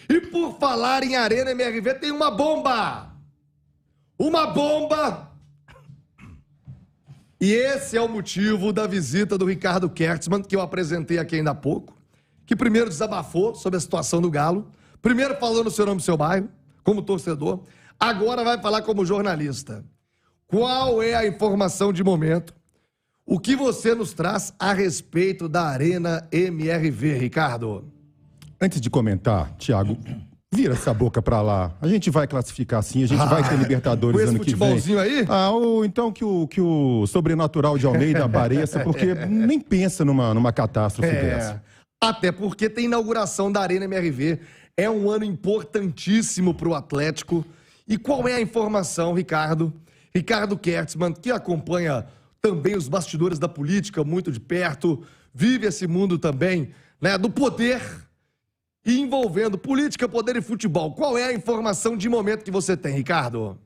E por falar em Arena MRV, tem uma bomba! Uma bomba! E esse é o motivo da visita do Ricardo Kertzmann, que eu apresentei aqui ainda há pouco, que primeiro desabafou sobre a situação do Galo, primeiro falou no seu nome e seu bairro, como torcedor, agora vai falar como jornalista. Qual é a informação de momento? O que você nos traz a respeito da Arena MRV, Ricardo? Antes de comentar, Thiago, vira essa boca pra lá. A gente vai classificar assim, a gente vai ter Libertadores ano que vem. Com esse futebolzinho aí? Ou então que o sobrenatural de Almeida apareça, porque nem pensa numa catástrofe dessa. Até porque tem inauguração da Arena MRV. É um ano importantíssimo pro Atlético. E qual é a informação, Ricardo? Ricardo Kertzmann, que acompanha também os bastidores da política muito de perto, vive esse mundo também, né, do poder, e envolvendo política, poder e futebol. Qual é a informação de momento que você tem, Ricardo?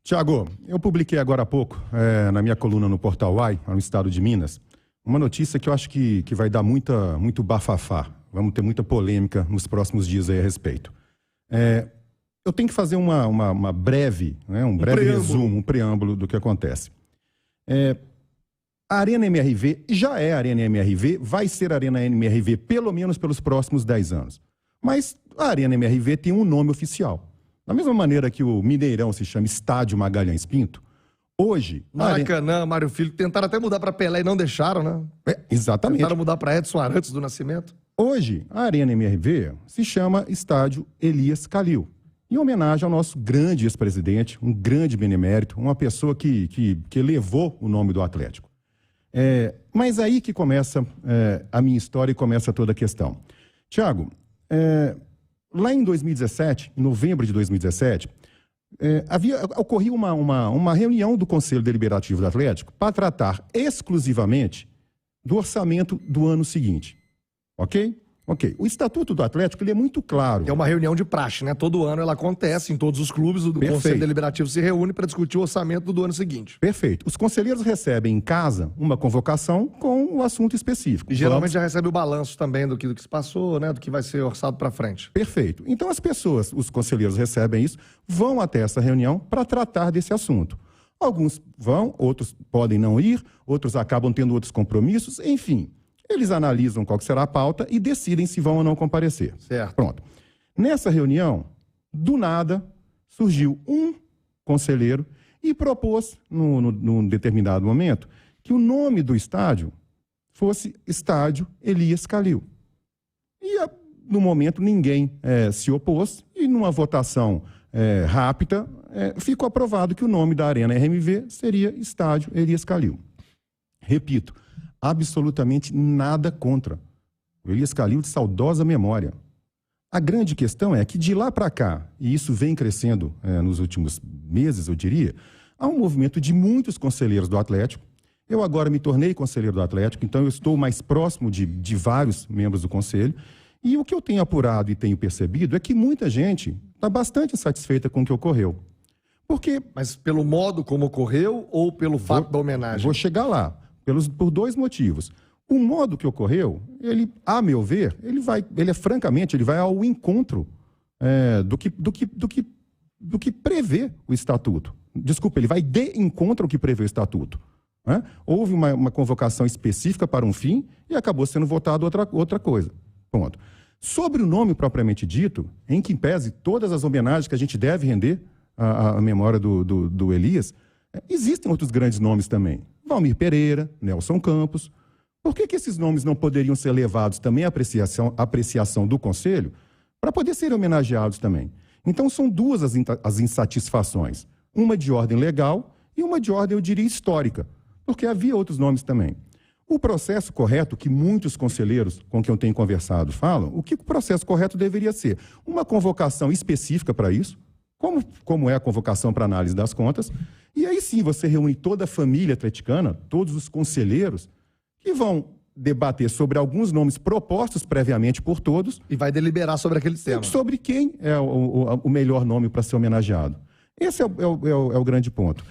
Tiago, eu publiquei agora há pouco, na minha coluna no Portal Uai, no estado de Minas, uma notícia que eu acho que vai dar muito bafafá. Vamos ter muita polêmica nos próximos dias aí a respeito. Eu tenho que fazer uma breve, né, um breve resumo, um preâmbulo do que acontece. A Arena MRV já é Arena MRV, vai ser Arena MRV pelo menos pelos próximos 10 anos. Mas a Arena MRV tem um nome oficial. Da mesma maneira que o Mineirão se chama Estádio Magalhães Pinto, hoje... Maracanã, Mário Filho, tentaram até mudar para Pelé e não deixaram, né? Exatamente. Tentaram mudar para Edson Arantes do Nascimento. Hoje, a Arena MRV se chama Estádio Elias Calil, em homenagem ao nosso grande ex-presidente, um grande benemérito, uma pessoa que levou o nome do Atlético. Mas aí que começa a minha história e começa toda a questão. Tiago, lá em 2017, em novembro de 2017, ocorreu uma reunião do Conselho Deliberativo do Atlético para tratar exclusivamente do orçamento do ano seguinte. Ok? Ok. O Estatuto do Atlético ele é muito claro. É uma reunião de praxe, né? Todo ano ela acontece em todos os clubes, o Conselho Deliberativo se reúne para discutir o orçamento do ano seguinte. Perfeito. Os conselheiros recebem em casa uma convocação com o assunto específico. E geralmente já recebe o balanço também do que se passou, né? Do que vai ser orçado para frente. Perfeito. Então as pessoas, os conselheiros recebem isso, vão até essa reunião para tratar desse assunto. Alguns vão, outros podem não ir, outros acabam tendo outros compromissos, enfim. Eles analisam qual será a pauta e decidem se vão ou não comparecer. Certo. Pronto. Nessa reunião, do nada, surgiu um conselheiro e propôs, num determinado momento, que o nome do estádio fosse Estádio Elias Calil. E, no momento, ninguém se opôs e, numa votação rápida, ficou aprovado que o nome da Arena MRV seria Estádio Elias Calil. Repito, absolutamente nada contra. O Elias Calil de saudosa memória. A grande questão é que de lá para cá, e isso vem crescendo nos últimos meses, eu diria, há um movimento de muitos conselheiros do Atlético. Eu agora me tornei conselheiro do Atlético, então eu estou mais próximo de vários membros do conselho. E o que eu tenho apurado e tenho percebido é que muita gente está bastante insatisfeita com o que ocorreu. Porque... Mas pelo modo como ocorreu ou pelo fato da homenagem? Vou chegar lá. Por dois motivos. O modo que ocorreu, ele, a meu ver, ele vai ao encontro do que prevê o Estatuto. Desculpa, ele vai de encontro ao que prevê o Estatuto. Né? Houve uma convocação específica para um fim e acabou sendo votado outra coisa. Ponto. Sobre o nome propriamente dito, em que pese todas as homenagens que a gente deve render à memória do Elias, existem outros grandes nomes também. Valmir Pereira, Nelson Campos. Por que esses nomes não poderiam ser levados também à apreciação do Conselho para poder serem homenageados também? Então, são duas as insatisfações. Uma de ordem legal e uma de ordem, eu diria, histórica, porque havia outros nomes também. O processo correto, que muitos conselheiros com quem eu tenho conversado falam, o que o processo correto deveria ser? Uma convocação específica para isso, como é a convocação para análise das contas, e aí sim você reúne toda a família atleticana, todos os conselheiros, que vão debater sobre alguns nomes propostos previamente por todos. E vai deliberar sobre aquele tema. Sobre quem é o melhor nome para ser homenageado. Esse é o grande ponto.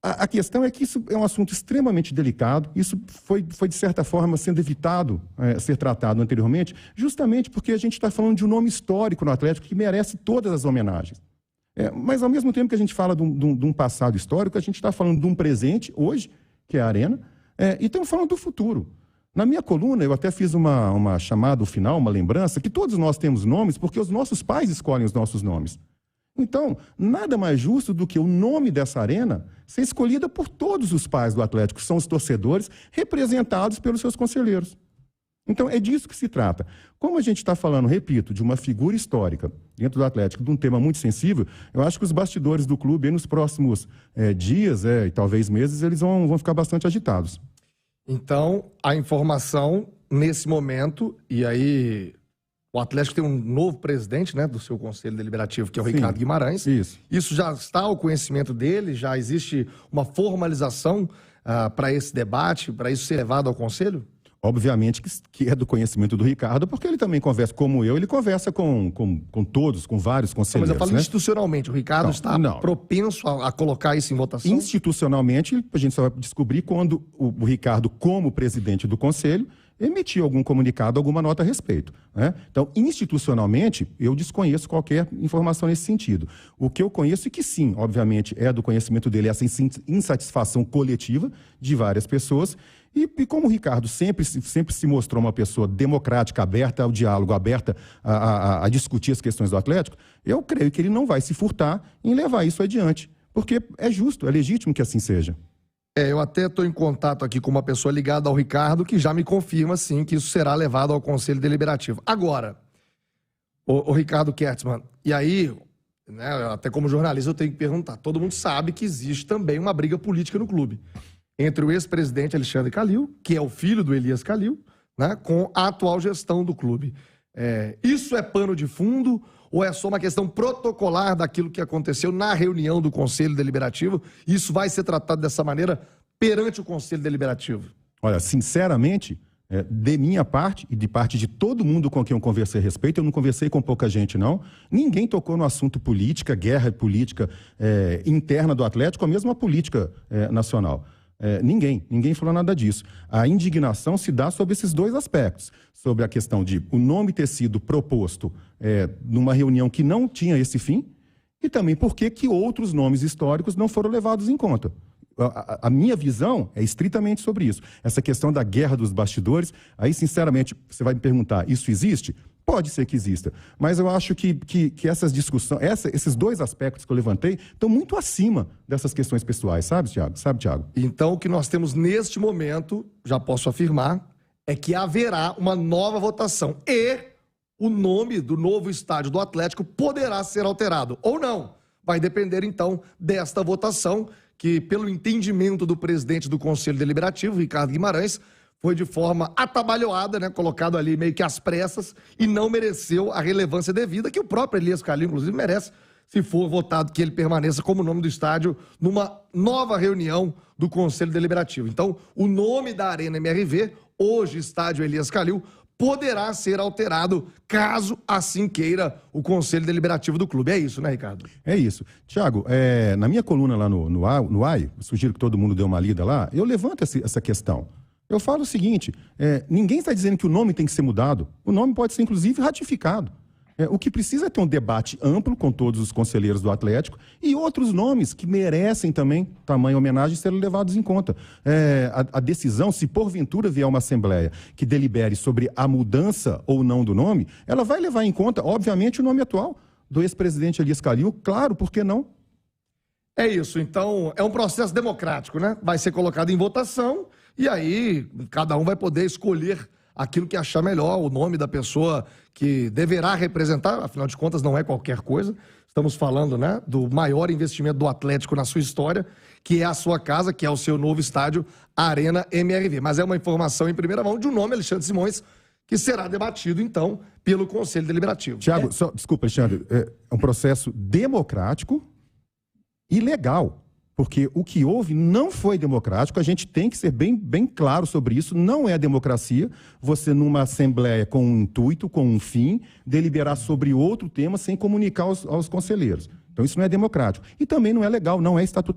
A questão é que isso é um assunto extremamente delicado, isso foi de certa forma, sendo evitado ser tratado anteriormente, justamente porque a gente está falando de um nome histórico no Atlético que merece todas as homenagens. Mas, ao mesmo tempo que a gente fala de um passado histórico, a gente está falando de um presente, hoje, que é a Arena, e estamos falando do futuro. Na minha coluna, eu até fiz uma chamada final, uma lembrança, que todos nós temos nomes porque os nossos pais escolhem os nossos nomes. Então, nada mais justo do que o nome dessa arena ser escolhida por todos os pais do Atlético, que são os torcedores, representados pelos seus conselheiros. Então, é disso que se trata. Como a gente está falando, repito, de uma figura histórica dentro do Atlético, de um tema muito sensível, eu acho que os bastidores do clube, nos próximos dias e talvez meses, eles vão ficar bastante agitados. Então, a informação, nesse momento, e aí... O Atlético tem um novo presidente, né, do seu Conselho Deliberativo, que é o Ricardo Guimarães. Isso já está ao conhecimento dele? Já existe uma formalização para esse debate, para isso ser levado ao Conselho? Obviamente que é do conhecimento do Ricardo, porque ele também conversa, como eu, ele conversa com todos, com vários conselheiros. Mas eu falo institucionalmente, o Ricardo está propenso a colocar isso em votação? Institucionalmente, a gente só vai descobrir quando o Ricardo, como presidente do Conselho, emitir algum comunicado, alguma nota a respeito, né? Então, institucionalmente, eu desconheço qualquer informação nesse sentido. O que eu conheço é que sim, obviamente, é do conhecimento dele essa insatisfação coletiva de várias pessoas e como o Ricardo sempre se mostrou uma pessoa democrática, aberta ao diálogo, aberta a discutir as questões do Atlético, eu creio que ele não vai se furtar em levar isso adiante, porque é justo, é legítimo que assim seja. Eu até estou em contato aqui com uma pessoa ligada ao Ricardo que já me confirma, sim, que isso será levado ao Conselho Deliberativo. Agora, o Ricardo Kertzmann, e aí, né, até como jornalista eu tenho que perguntar, todo mundo sabe que existe também uma briga política no clube entre o ex-presidente Alexandre Calil, que é o filho do Elias Calil, né, com a atual gestão do clube. Isso é pano de fundo ou é só uma questão protocolar daquilo que aconteceu na reunião do Conselho Deliberativo? Isso vai ser tratado dessa maneira perante o Conselho Deliberativo? Olha, sinceramente, de minha parte e de parte de todo mundo com quem eu conversei a respeito, eu não conversei com pouca gente, não. Ninguém tocou no assunto política, guerra política interna do Atlético, a mesma política nacional. Ninguém falou nada disso. A indignação se dá sobre esses dois aspectos, sobre a questão de o nome ter sido proposto numa reunião que não tinha esse fim e também porque que outros nomes históricos não foram levados em conta. A minha visão é estritamente sobre isso. Essa questão da guerra dos bastidores, aí sinceramente você vai me perguntar, isso existe? Pode ser que exista, mas eu acho que essas discussões, esses dois aspectos que eu levantei, estão muito acima dessas questões pessoais, sabe, Thiago? Então, o que nós temos neste momento, já posso afirmar, é que haverá uma nova votação e o nome do novo estádio do Atlético poderá ser alterado ou não. Vai depender, então, desta votação, que, pelo entendimento do presidente do Conselho Deliberativo, Ricardo Guimarães, foi de forma atabalhoada, né, colocado ali meio que às pressas e não mereceu a relevância devida que o próprio Elias Calil, inclusive, merece, se for votado que ele permaneça como nome do estádio numa nova reunião do Conselho Deliberativo. Então, o nome da Arena MRV, hoje Estádio Elias Calil, poderá ser alterado caso assim queira o Conselho Deliberativo do clube. É isso, né, Ricardo? É isso. Thiago, na minha coluna lá no AI, sugiro que todo mundo dê uma lida lá, eu levanto essa questão. Eu falo o seguinte, ninguém está dizendo que o nome tem que ser mudado. O nome pode ser, inclusive, ratificado. O que precisa é ter um debate amplo com todos os conselheiros do Atlético e outros nomes que merecem também tamanha homenagem serem levados em conta. A decisão, se porventura vier uma assembleia que delibere sobre a mudança ou não do nome, ela vai levar em conta, obviamente, o nome atual do ex-presidente Elias Calil. Claro, por que não? É isso. Então, é um processo democrático, né? Vai ser colocado em votação e aí cada um vai poder escolher aquilo que achar melhor, o nome da pessoa que deverá representar, afinal de contas não é qualquer coisa. Estamos falando, né, do maior investimento do Atlético na sua história, que é a sua casa, que é o seu novo estádio, Arena MRV. Mas é uma informação em primeira mão de um nome, Alexandre Simões, que será debatido, então, pelo Conselho Deliberativo. Thiago, desculpa, Alexandre, é um processo democrático e legal. Porque o que houve não foi democrático, a gente tem que ser bem claro sobre isso, não é democracia, você numa assembleia com um intuito, com um fim, deliberar sobre outro tema sem comunicar aos conselheiros. Então isso não é democrático. E também não é legal, não é estatutário.